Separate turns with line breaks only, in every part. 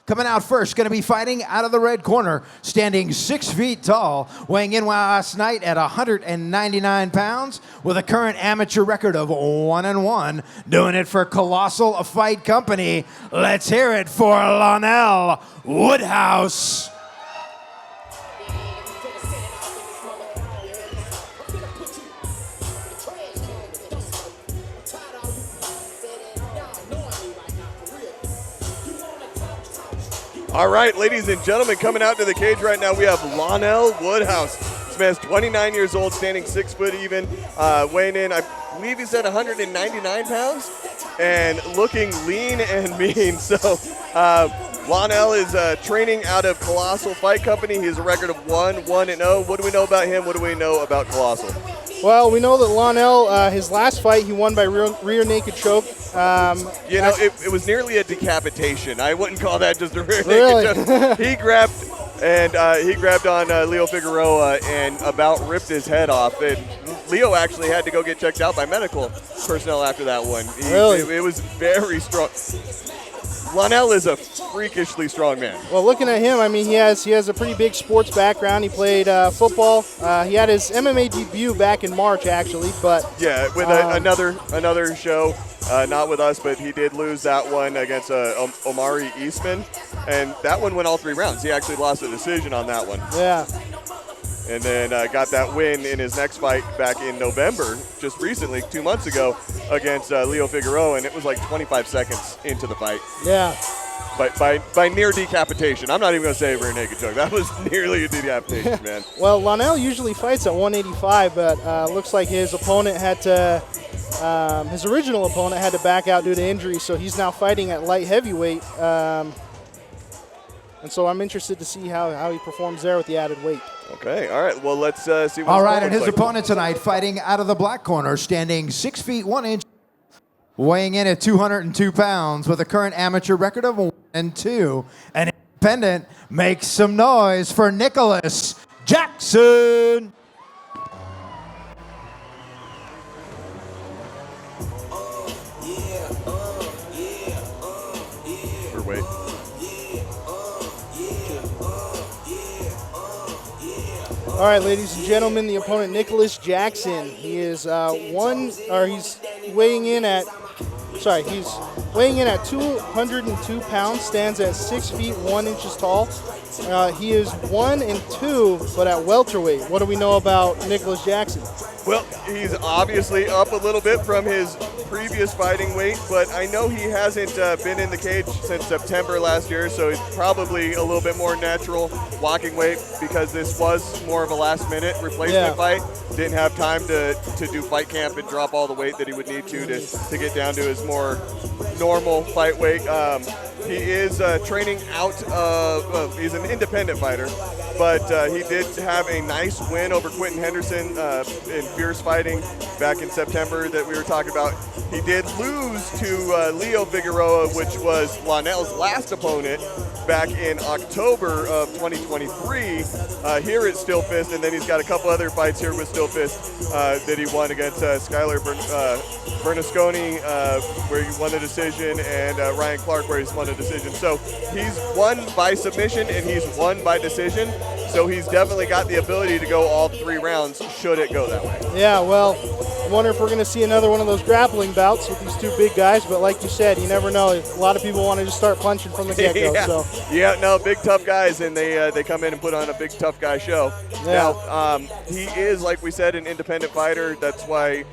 Coming out first, going to be fighting out of the red corner, standing 6 feet tall, weighing in last night at 199 pounds, with a current amateur record of 1-1, doing it for Colossal Fight Company. Let's hear it for Lonell Woodhouse.
All right, ladies and gentlemen, coming out to the cage right now, we have Lonell Woodhouse. This man's 29 years old, standing 6 foot even, weighing in, I believe he said 199 pounds, and looking lean and mean. So Lonell is training out of Colossal Fight Company. He has a record of 1-0. What do we know about him? What do we know about Colossal?
Well, we know that Lonell, his last fight, he won by rear naked choke.
It was nearly a decapitation. I wouldn't call that just a rear naked choke. He grabbed on Leo Figueroa and about ripped his head off. And Leo actually had to go get checked out by medical personnel after that one. It was very strong. Lonell is a freakishly strong man.
Well, looking at him, I mean, he has a pretty big sports background. He played football. He had his MMA debut back in March, actually. But
yeah, with another show, not with us, but he did lose that one against Omari Eastman, and that one went all 3 rounds. He actually lost a decision on that one.
Yeah.
And then got that win in his next fight back in November, just recently, 2 months ago, against Leo Figueroa, and it was like 25 seconds into the fight.
Yeah.
By near decapitation. I'm not even going to say rear naked choke. That was nearly a decapitation, man.
Well, Lonell usually fights at 185, but looks like his opponent had to, his original opponent had to back out due to injury, so he's now fighting at light heavyweight. And so I'm interested to see how he performs there with the added weight.
Okay, all right. Well, let's see what
all right, and his opponent tonight, fighting out of the black corner, standing 6 feet 1 inch, weighing in at 202 pounds, with a current amateur record of 1-2. An independent, makes some noise for Nickolas Jackson.
For weight.
All right, ladies and gentlemen, the opponent Nickolas Jackson. He is he's weighing in at 202 pounds, stands at 6 feet 1 inches tall. He is 1-2, but at welterweight. What do we know about Nickolas Jackson?
Well, he's obviously up a little bit from his previous fighting weight, but I know he hasn't been in the cage since September last year, so he's probably a little bit more natural walking weight because this was more of a last-minute replacement fight. Didn't have time to do fight camp and drop all the weight that he would need to get down to his more normal fight weight. He is training out of, he's an independent fighter, but he did have a nice win over Quentin Henderson in fierce fighting back in September that we were talking about. He did lose to Leo Figueroa, which was Lonell's last opponent back in October of 2023 here at SteelFist, and then he's got a couple other fights here with SteelFist that he won against Skylar Bernasconi, where he won a decision, and Ryan Clark, where he's won a decision. So he's won by submission and he's won by decision. So he's definitely got the ability to go all 3 rounds should it go that way.
Yeah, well, I wonder if we're going to see another one of those grappling bouts with these 2 big guys. But like you said, you never know. A lot of people want to just start punching from the get-go.
Yeah, big tough guys, and they come in and put on a big tough guy show.
Yeah.
Now, he is, like we said, an independent fighter. That's why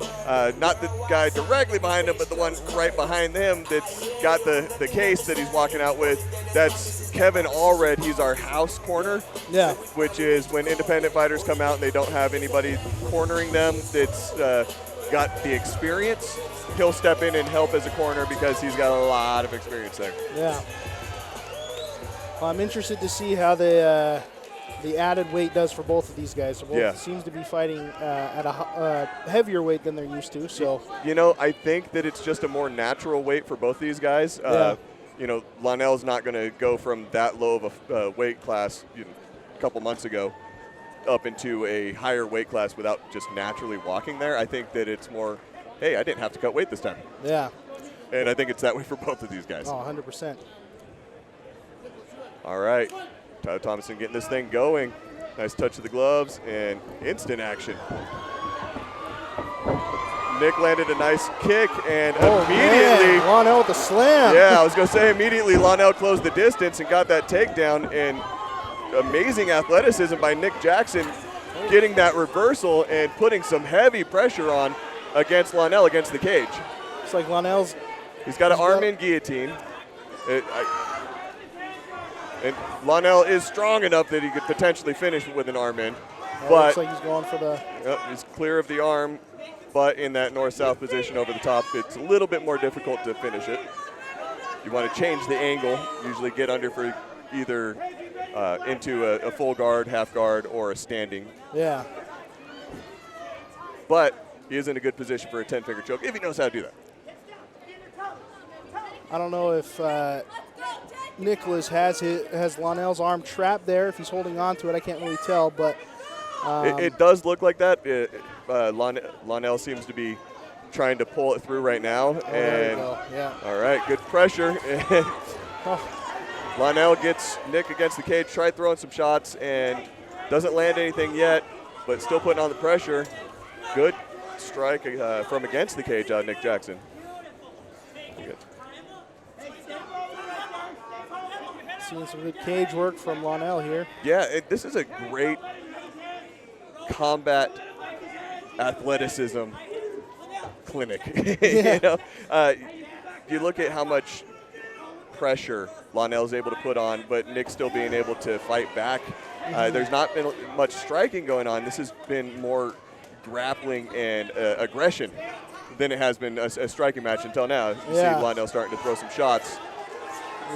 not the guy directly behind him, but the one right behind him that's got the case that he's walking out with. That's Kevin Allred. He's our house corner.
Yeah.
Which is when independent fighters come out and they don't have anybody cornering them that's got the experience, he'll step in and help as a corner because he's got a lot of experience there.
Yeah. Well, I'm interested to see how the added weight does for both of these guys. Both seems to be fighting at a heavier weight than they're used to. So
I think that it's just a more natural weight for both these guys. Lonell's not going to go from that low of a weight class a couple months ago up into a higher weight class without just naturally walking there. I think that it's more, hey, I didn't have to cut weight this time.
Yeah.
And I think it's that way for both of these guys.
Oh, 100%.
All right. Tyler Thomason getting this thing going. Nice touch of the gloves and instant action. Nick landed a nice kick and immediately.
Lonell with the slam.
Yeah, I was going to say immediately Lonell closed the distance and got that takedown. And amazing athleticism by Nick Jackson getting that reversal and putting some heavy pressure on against Lonell against the cage.
It's like Lonell's.
He's got an arm-in guillotine. And Lonell is strong enough that he could potentially finish with an arm-in. But
looks like he's going for the.
He's clear of the arm, but in that north-south position over the top, it's a little bit more difficult to finish it. You want to change the angle, usually get under for either into a full guard, half guard, or a standing.
Yeah.
But he is in a good position for a 10-finger choke if he knows how to do that.
I don't know if Nickolas has Lonell's arm trapped there. If he's holding on to it, I can't really tell. But
it does look like that. Lonell seems to be trying to pull it through right now.
There you go. Yeah.
All right, good pressure. Lonell gets Nick against the cage, tried throwing some shots, and doesn't land anything yet, but still putting on the pressure. Good strike from against the cage out of Nick Jackson. Good.
Seeing some good cage work from Lonell here.
Yeah, this is a great combat athleticism clinic.
Yeah.
You look at how much pressure Lonell's able to put on, but Nick still being able to fight back. There's not been much striking going on. This has been more grappling and aggression than it has been a striking match until now. You see Lonell starting to throw some shots.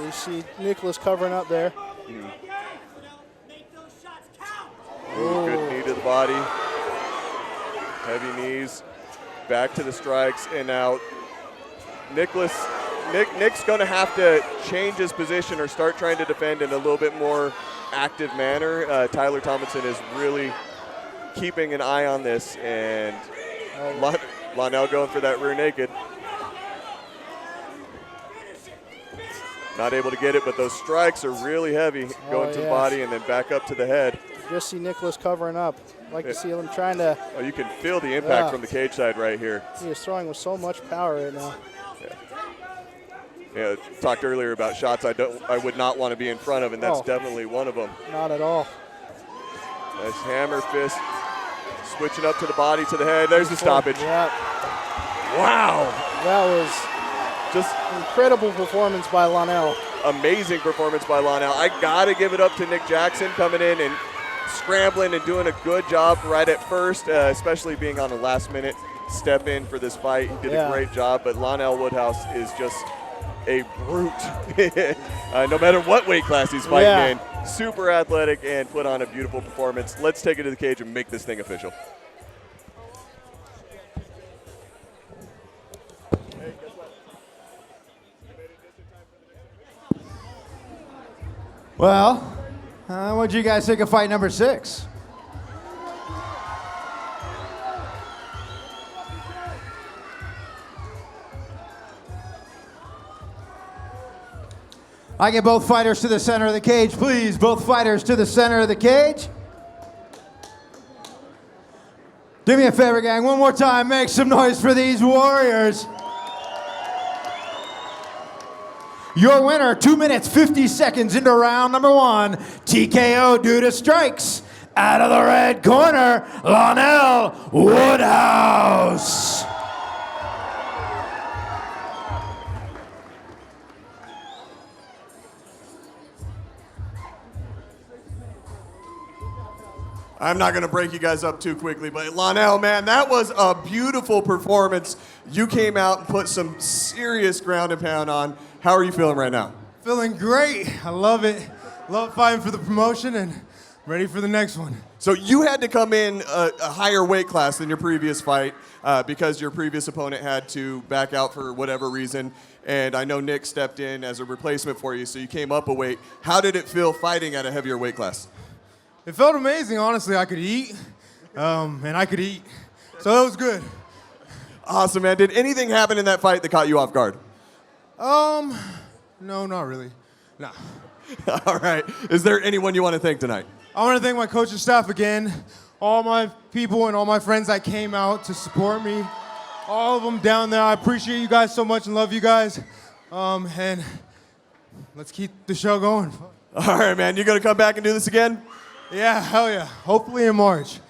We see Nickolas covering up there.
Ooh, good knee to the body. Heavy knees. Back to the strikes, and now Nick's going to have to change his position or start trying to defend in a little bit more active manner. Tyler Thomason is really keeping an eye on this, and Lonell going for that rear naked. Not able to get it, but those strikes are really heavy, going to the body and then back up to the head.
Just see Nickolas covering up. Like to see him trying to.
Oh, you can feel the impact from the cage side right here.
He is throwing with so much power right now.
Yeah, talked earlier about shots I would not want to be in front of, and that's definitely one of them.
Not at all.
Nice hammer fist, switching up to the body, to the head. There's the stoppage.
Yeah.
Wow.
That was just incredible performance by Lonell.
Amazing performance by Lonell. I got to give it up to Nick Jackson coming in and scrambling and doing a good job right at first, especially being on the last minute step in for this fight. He did a great job, but Lonell Woodhouse is just a brute. No matter what weight class he's fighting in, super athletic and put on a beautiful performance. Let's take it to the cage and make this thing official.
Well, what'd you guys think of fight number 6? I get both fighters to the center of the cage, please. Both fighters to the center of the cage. Do me a favor, gang. One more time, make some noise for these warriors. Your winner, 2 minutes, 50 seconds into round number 1. TKO due to strikes. Out of the red corner, Lonell Woodhouse.
I'm not going to break you guys up too quickly, but Lonell, man, that was a beautiful performance. You came out and put some serious ground and pound on. How are you feeling right now?
Feeling great. I love it. Love fighting for the promotion and ready for the next one.
So you had to come in a higher weight class than your previous fight because your previous opponent had to back out for whatever reason. And I know Nick stepped in as a replacement for you, so you came up a weight. How did it feel fighting at a heavier weight class?
It felt amazing, honestly. I could eat, and I could eat. So it was good.
Awesome, man. Did anything happen in that fight that caught you off guard?
No, not really. No.
All right. Is there anyone you want to thank tonight?
I want to thank my coaching staff again, all my people and all my friends that came out to support me, all of them down there. I appreciate you guys so much and love you guys. And let's keep the show going.
All right, man. You going to come back and do this again?
Yeah, hell yeah. Hopefully in March.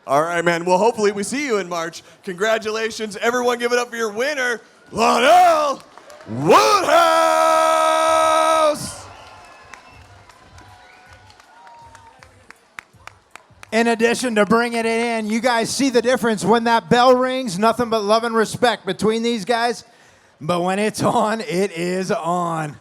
All right, man. Well, hopefully we see you in March. Congratulations. Everyone give it up for your winner, Lonell Woodhouse!
In addition to bringing it in, you guys see the difference when that bell rings. Nothing but love and respect between these guys. But when it's on, it is on.